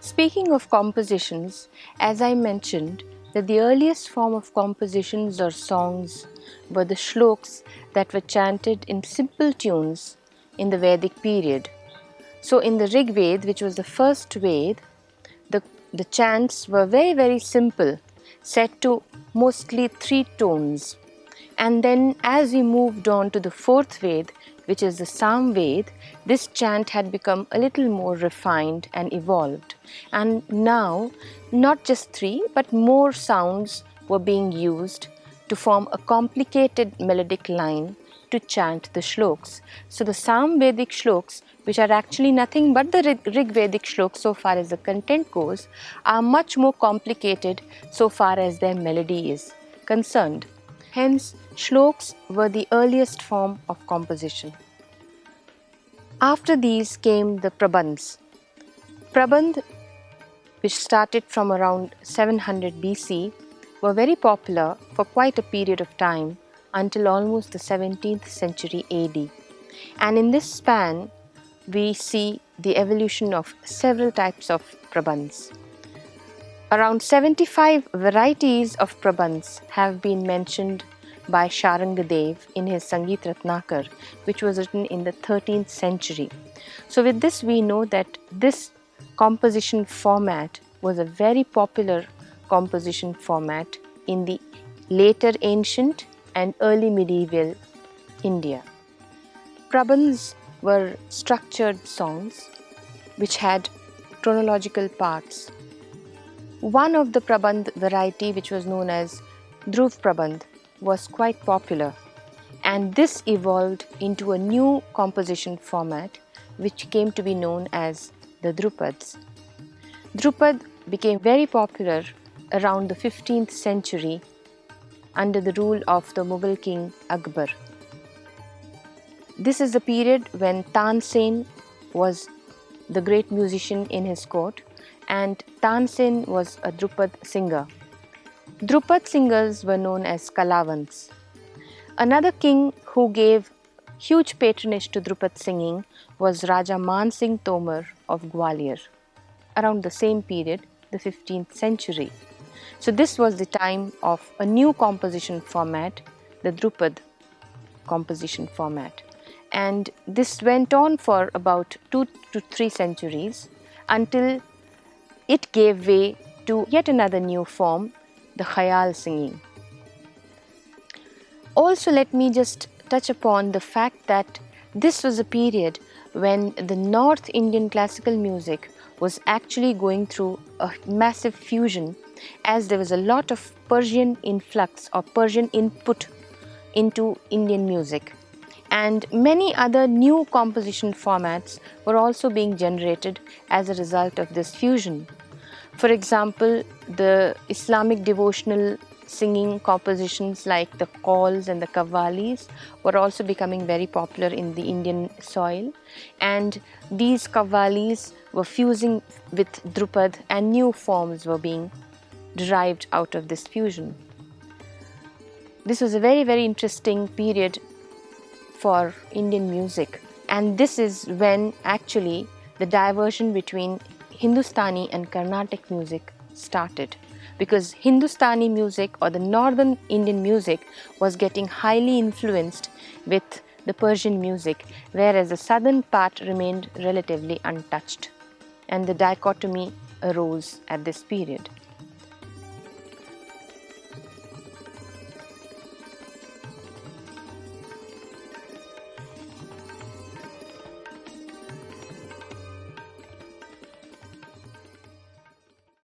Speaking of compositions, as I mentioned, that the earliest form of compositions or songs were the shlokas that were chanted in simple tunes in the Vedic period. So in the Rig Ved, which was the first Ved, the chants were very simple, set to mostly 3 tones. And then as we moved on to the 4th Ved, which is the Sam Ved, this chant had become a little more refined and evolved. And now, not just 3, but more sounds were being used to form a complicated melodic line to chant the shlokas. So the Sam Vedic shlokas, which are actually nothing but the Rig Vedic shlokas so far as the content goes, are much more complicated so far as their melody is concerned. Hence, shlokas were the earliest form of composition. After these came the prabandhs. Prabandh, which started from around 700 BC, were very popular for quite a period of time until almost the 17th century AD. And in this span, we see the evolution of several types of prabandhs. Around 75 varieties of prabandhs have been mentioned by Sharangadev in his Sangeet Ratnakar, which was written in the 13th century. So with this we know that this composition format was a very popular composition format in the later ancient and early medieval India. Prabandhs were structured songs which had chronological parts. One of the prabandh variety, which was known as Dhruv Prabandh, was quite popular, and this evolved into a new composition format which came to be known as the Dhrupads. Dhrupad became very popular around the 15th century under the rule of the Mughal king Akbar. This is the period when Tansen was the great musician in his court, and Tansen was a Dhrupad singer. Dhrupad singers were known as Kalavans. Another king who gave huge patronage to Dhrupad singing was Raja Man Singh Tomar of Gwalior, around the same period, the 15th century. So this was the time of a new composition format, the Dhrupad composition format. And this went on for about 2 to 3 centuries until it gave way to yet another new form, the Khayal singing. Also, let me just touch upon the fact that this was a period when the North Indian classical music was actually going through a massive fusion, as there was a lot of Persian influx or Persian input into Indian music. And many other new composition formats were also being generated as a result of this fusion. For example, the Islamic devotional singing compositions like the Qawls and the Qawwalis were also becoming very popular in the Indian soil, and these Qawwalis were fusing with Dhrupad and new forms were being derived out of this fusion. This was a very interesting period for Indian music, and this is when actually the diversion between Hindustani and Carnatic music started, because Hindustani music or the northern Indian music was getting highly influenced with the Persian music, whereas the southern part remained relatively untouched, and the dichotomy arose at this period.